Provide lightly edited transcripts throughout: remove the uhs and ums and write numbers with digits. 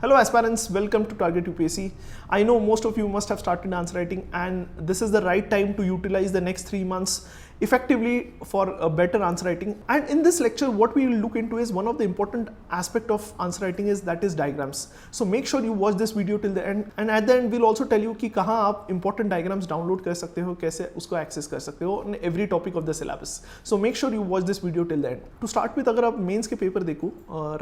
Hello aspirants, welcome to Target UPSC. I know most of you must have started answer writing and this is the right time to utilize the next 3 months effectively for a better answer writing. And in this lecture, what we will look into is one of the important aspect of answer writing is diagrams. So make sure you watch this video till the end, and at the end we'll also tell you कि कहाँ आप important diagrams download कर सकते हो, कैसे उसको access कर सकते हो in every topic of the syllabus. So make sure you watch this video till the end. To start with, अगर आप mains के paper देखो,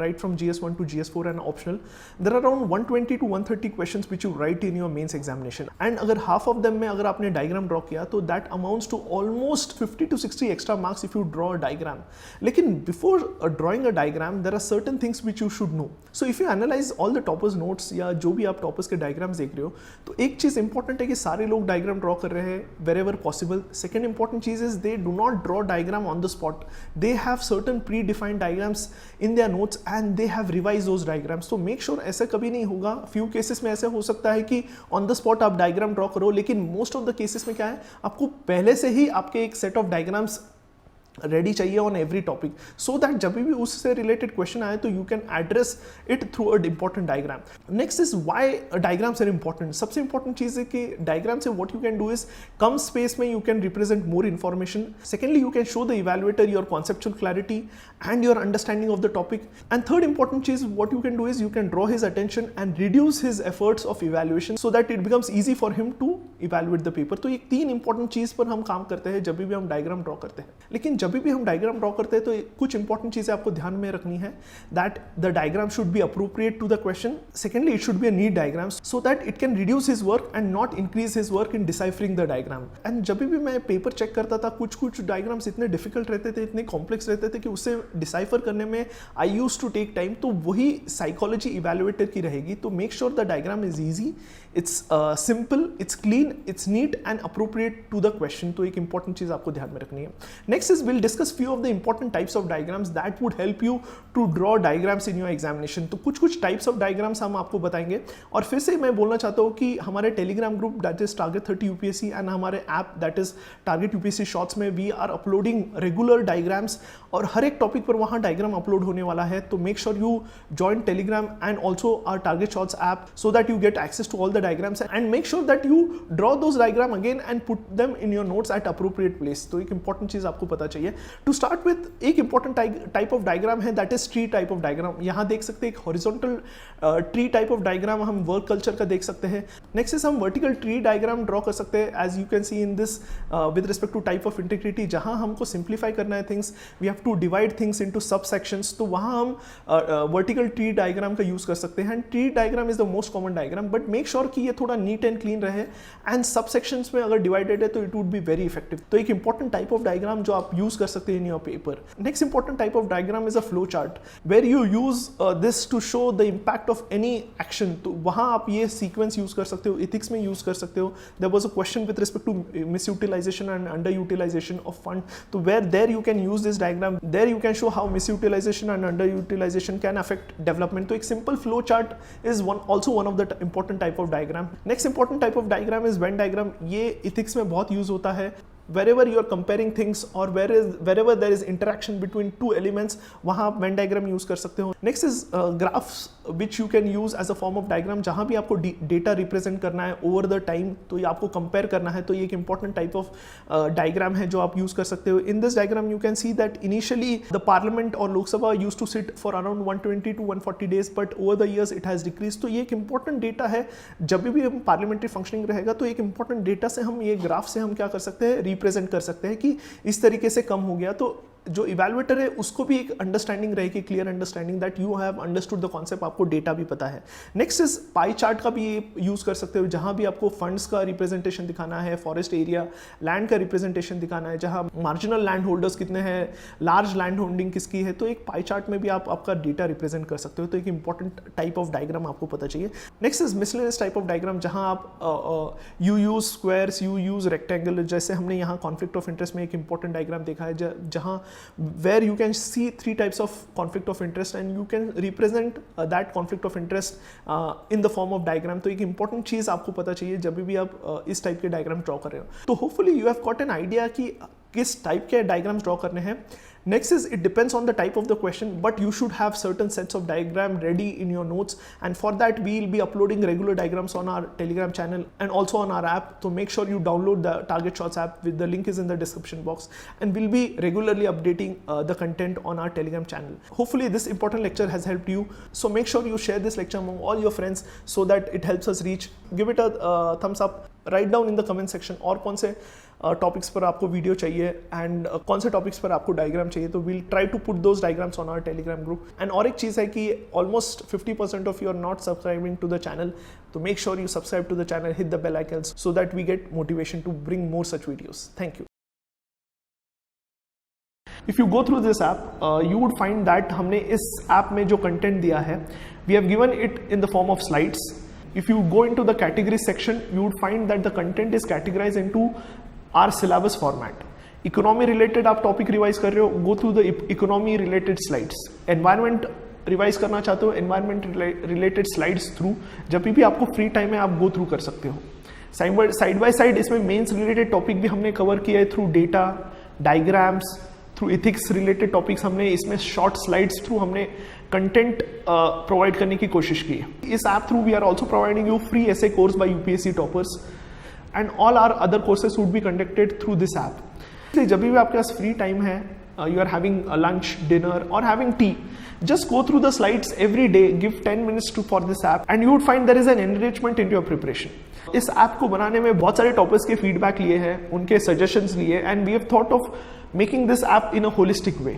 right from GS1 to GS4 and optional, there are around 120 to 130 questions which you write in your mains examination. And अगर half of them में अगर आपने diagram draw किया तो that amounts to almost 50 to 60 extra marks if you draw a diagram. लेकिन before drawing a diagram, there are certain things which you should know. So if you analyze all the toppers notes या जो भी आप toppers के diagrams देख रहे हो, तो एक चीज़ important है कि सारे लोग diagram draw कर रहे हैं wherever possible. Second important cheese is they do not draw diagram on the spot. They have certain predefined diagrams in their notes and they have revised those diagrams. So make sure ऐसा कभी नहीं होगा. Few cases में ऐसे हो सकता है कि on the spot आप diagram draw करो, लेकिन most of the cases में क्या है, आपको पहले से ही आपके एक set of diagrams रेडी चाहिए on every topic, so that जब भी उससे रिलेटेड क्वेश्चन आए तो you can address it through a important diagram. Next is why diagrams are important. सबसे इंपॉर्टेंट चीज है कि डायग्राम से what you can do is कम स्पेस में you can represent more information. Secondly, you can show the evaluator your conceptual clarity and your understanding of the topic. And third important चीज what you can do is you can draw his attention and reduce his efforts of evaluation so that it becomes easy for him to evaluate the paper. तो ये तीन important चीज पर हम काम करते हैं जब भी हम डायग्राम ड्रॉ करते हैं. लेकिन जब भी हम डायग्राम ड्रॉ करते हैं तो कुछ इंपॉर्टेंट चीजें आपको ध्यान में रखनी है. That the diagram should be appropriate to the question. Secondly, it should be a neat diagram so that it can reduce his work and not increase his work in deciphering the diagram. And जब भी मैं paper check करता था, कुछ diagrams इतने difficult रहते थे, इतने कॉम्प्लेक्स रहते थे कि उससे डिसाइफर करने में I use to take time. तो वही साइकोलॉजी इवैल्यूएटर की रहेगी. तो make sure the diagram is easy, it's simple, it's clean, it's neat and appropriate to the question. तो एक इंपॉर्टेंट चीज आपको ध्यान में रखनी है. Next is will discuss few of the important types of diagrams that would help you to draw diagrams in your examination. तो कुछ टाइप्स ऑफ डायग्राम्स हम आपको बताएंगे. और फिर से मैं बोलना चाहता हूँ कि हमारे Telegram group that is target 30 UPSC and हमारे app that is target UPSC shorts में we are uploading regular diagrams, और हर एक टॉपिक पर वहाँ डायग्राम अपलोड होने वाला है. तो make sure you join Telegram and also our target shorts app so that you get access to all the diagrams and make sure that you draw those diagram again and put them in your notes at appropriate place. तो एक important चीज आपको पता चाहिए. To start with, एक important type of diagram है that is tree type of diagram. यहाँ देख सकते हैं एक horizontal tree type of diagram हम वर्क कल्चर का देख सकते हैं. नेक्स्ट इज हम वर्टिकल ट्री डायग्राम ड्रॉ कर सकते हैं as you can see in this with respect to type of integrity. जहां हमको सिंप्लीफाई करना है things, we have to divide things into sub sections. तो वहां हम वर्टिकल ट्री डायग्राम का यूज कर सकते हैं. And tree diagram is the most common diagram, but make sure कि ये थोड़ा नीट एंड क्लीन रहे एंड सब सेक्शंस में अगर डिवाइडेड है तो it would be very effective. तो एक इंपॉर्टेंट टाइप ऑफ डायग्राम जो आप यूज कर सकते हैं in your paper. Next important type of diagram is a flow chart where you use this to show the impact of any action. तो वहां आप ये सीक्वेंस यूज कर सकते हो, इथिक्स में यूज कर सकते हो. There was a question with respect to misutilisation and underutilisation of fund. तो where there you can use this diagram, there you can show how misutilisation and underutilisation can affect development. तो एक simple flow chart is also one of the important type of diagram. Next important type of diagram is Venn diagram. ये ethics में बहुत use होता है. Wherever you are comparing things or wherever there is interaction between two elements, वहाँ आप Venn diagram use कर सकते हो. Next is graphs which you can use as a form of diagram. जहाँ भी आपको data represent करना है over the time, तो ये आपको compare करना है, तो ये एक important type of diagram है जो आप use कर सकते हो. In this diagram you can see that initially the parliament or Lok Sabha used to sit for around 120 to 140 days, but over the years it has decreased. तो ये एक important data है. जब भी हम parliamentary functioning रहेगा तो एक important data से हम ये graph से हम क्या कर सकते हैं, रिप्रेजेंट कर सकते हैं कि इस तरीके से कम हो गया. तो जो इवैल्यूएटर है उसको भी एक अंडरस्टैंडिंग रहेगी, clear understanding that you have understood the concept, आपको डेटा भी पता है. नेक्स्ट इज पाई चार्ट का भी यूज कर सकते हो, जहां भी आपको फंड्स का रिप्रेजेंटेशन दिखाना है, फॉरेस्ट एरिया, लैंड का रिप्रेजेंटेशन दिखाना है, जहां मार्जिनल लैंड होल्डर्स कितने हैं, लार्ज लैंड होल्डिंग किसकी है. तो एक पाई चार्ट में भी आप आपका डेटा रिप्रेजेंट कर सकते हो. तो एक इंपॉर्टेंट टाइप ऑफ डायग्राम आपको पता चाहिए. Next is miscellaneous type of diagram, जहां आप you use squares, you use rectangle. जैसे हमने यहाँ कॉन्फ्लिक्ट ऑफ इंटरेस्ट में एक इंपॉर्टेंट डायग्राम देखा है, जहां where you can see 3 types of conflict of interest and you can represent that conflict of interest in the form of diagram. तो एक important चीज़ आपको पता चाहिए जब भी आप इस टाइप के डायग्राम ड्रॉ कर रहे हो. तो hopefully you have got an idea कि किस टाइप के डायग्राम्स ड्रॉ करने हैं. Next is it depends on the type of the question, but you should have certain sets of diagram ready in your notes, and for that we will be uploading regular diagrams on our Telegram channel and also on our app. So make sure you download the Target Shots app, with the link is in the description box, and we'll be regularly updating the content on our Telegram channel. Hopefully this important lecture has helped you, so make sure you share this lecture among all your friends so that it helps us reach. Give it a thumbs up, write down in the comment section और कौन से topics पर आपको video चाहिए and कौन से topics पर आपको डायग्राम चाहिए, तो we'll try to put those diagrams on our Telegram group. And और एक चीज़ है कि almost 50% of you are not subscribing to the channel, तो make sure you subscribe to the channel, hit the bell icons so that we get motivation to bring more such videos. Thank you. If you go through this app, you would find that हमने इस app में जो content दिया है, we have given it in the form of slides. If you go into the category section, you would find that the content is categorized into our syllabus format. Economy related आप topic revise कर रहे हो, go through the economy related slides. Environment revise करना चाहते हो, environment related slides through, जब भी आपको फ्री टाइम है आप go through कर सकते हो. साइड बाय साइड इसमें मेंस रिलेटेड टॉपिक भी हमने कवर किया है through data, diagrams, through ethics related topics हमने इसमें शॉर्ट स्लाइड्स थ्रू हमने कंटेंट प्रोवाइड करने की कोशिश की है. इस app through we are also providing you free essay course by UPSC toppers, and all are other courses would be conducted through this app. इसलिए जब भी आपके पास फ्री टाइम है, you are having a lunch, dinner or having tea, just go through the slides every day, give 10 minutes for this app, and you would find there is an enrichment in your preparation. इस app को बनाने में बहुत सारे toppers के feedback लिए हैं, उनके सजेशंस लिए, and we have thought of making this app in a holistic way.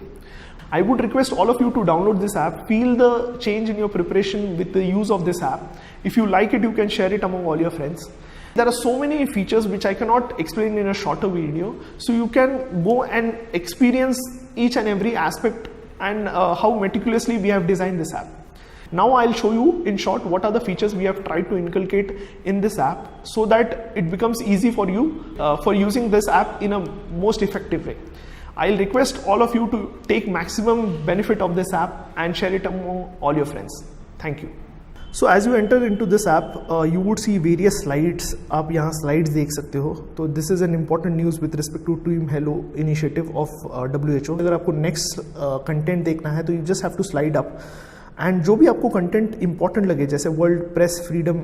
I would request all of you to download this app, feel the change in your preparation with the use of this app. If you like it, you can share it among all your friends. There are so many features which I cannot explain in a shorter video, so you can go and experience each and every aspect and how meticulously we have designed this app. Now I'll show you in short what are the features we have tried to inculcate in this app so that it becomes easy for you for using this app in a most effective way. I'll request all of you to take maximum benefit of this app and share it among all your friends. Thank you. So as you enter into this app, you would see various slides. आप यहाँ slides देख सकते हो. तो this is an important news with respect to Team Hello initiative of WHO. अगर आपको next content देखना है तो you just have to slide up. And जो भी आपको कंटेंट इंपॉर्टेंट लगे, जैसे world press freedom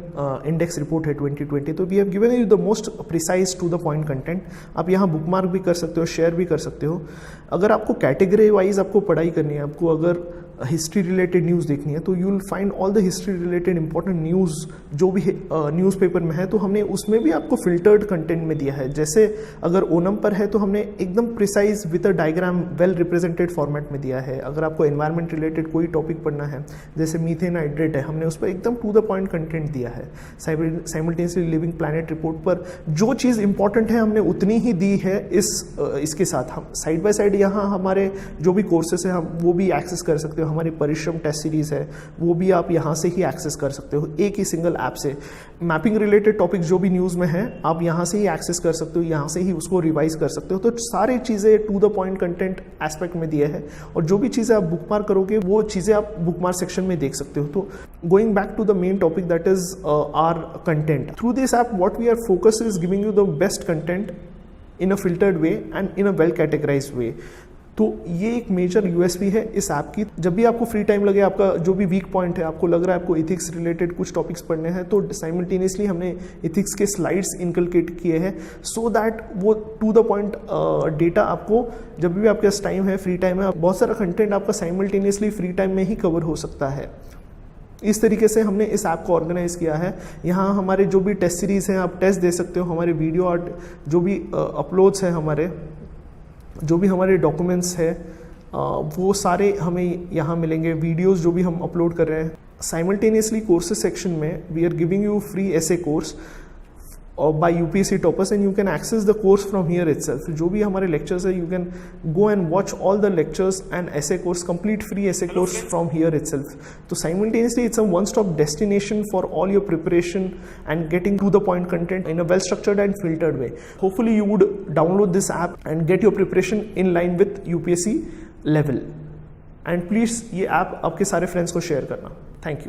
index report है 2020, तो we have given you the most precise to the point content. आप यहाँ बुकमार्क भी कर सकते हो, शेयर भी कर सकते हो. अगर आपको कैटेगरी वाइज आपको पढ़ाई करनी है, आपको अगर हिस्ट्री रिलेटेड न्यूज़ देखनी है, तो you will find all the history related important news जो भी न्यूज़पेपर में है, तो हमने उसमें भी आपको फिल्टर्ड कंटेंट में दिया है. जैसे अगर ओनम पर है तो हमने एकदम precise with a diagram well represented format में दिया है. अगर आपको एनवायरनमेंट रिलेटेड कोई टॉपिक पढ़ना है, जैसे मीथेन हाइड्रेट है, हमने उस पर एकदम टू द पॉइंट कंटेंट दिया है. साइमल्टेनियसली लिविंग प्लैनेट रिपोर्ट पर जो चीज़ इंपॉर्टेंट है हमने उतनी ही दी है. इसके साथ हम साइड बाय साइड यहाँ हमारे जो भी कोर्सेस हैं हम वो भी एक्सेस कर सकते हो. हमारी परिश्रम टेस्ट सीरीज है वो भी आप यहाँ से ही एक्सेस कर सकते हो एक ही सिंगल ऐप से. मैपिंग रिलेटेड टॉपिक जो भी न्यूज़ में है आप यहाँ से ही एक्सेस कर सकते हो, यहाँ से ही उसको रिवाइज कर सकते हो. तो सारी चीज़ें to the point content aspect में दिए है, और जो भी चीज़ें आप बुकमार्क करोगे वो चीज़ें आप बुकमार्क सेक्शन में देख सकते हो. तो going back to the main topic that is our content. Through this app what we are focus is giving you the best content in a filtered way and in a well categorised way. तो ये एक major USP है इस app की. जब भी आपको free time लगे, आपका जो भी वीक पॉइंट है, आपको लग रहा है आपको इथिक्स रिलेटेड कुछ टॉपिक्स पढ़ने हैं, तो साइमल्टेनियसली हमने इथिक्स के स्लाइड्स इनकलकेट किए हैं सो दैट वो टू द पॉइंट डेटा आपको जब भी आपके पास टाइम है, फ्री टाइम है, बहुत सारा कंटेंट आपका साइमल्टेनियसली फ्री टाइम में ही कवर हो सकता है. इस तरीके से हमने इस ऐप को ऑर्गेनाइज किया है. यहाँ हमारे जो भी टेस्ट सीरीज़ हैं आप टेस्ट दे सकते हो. हमारे वीडियो और जो भी अपलोड्स हैं, हमारे जो भी हमारे डॉक्यूमेंट्स है वो सारे हमें यहाँ मिलेंगे. वीडियोस जो भी हम अपलोड कर रहे हैं साइमल्टेनियसली कोर्सेज सेक्शन में we are giving you free essay course by UPSC toppers and you can access the course from here itself. जो भी हमारे lectures है you can go and watch all the lectures and essay course, complete free essay course from here itself. So simultaneously it's a one-stop destination for all your preparation and getting to the point content in a well-structured and filtered way. Hopefully you would download this app and get your preparation in line with UPSC level. And please ये app आपके सारे friends को share करना. Thank you.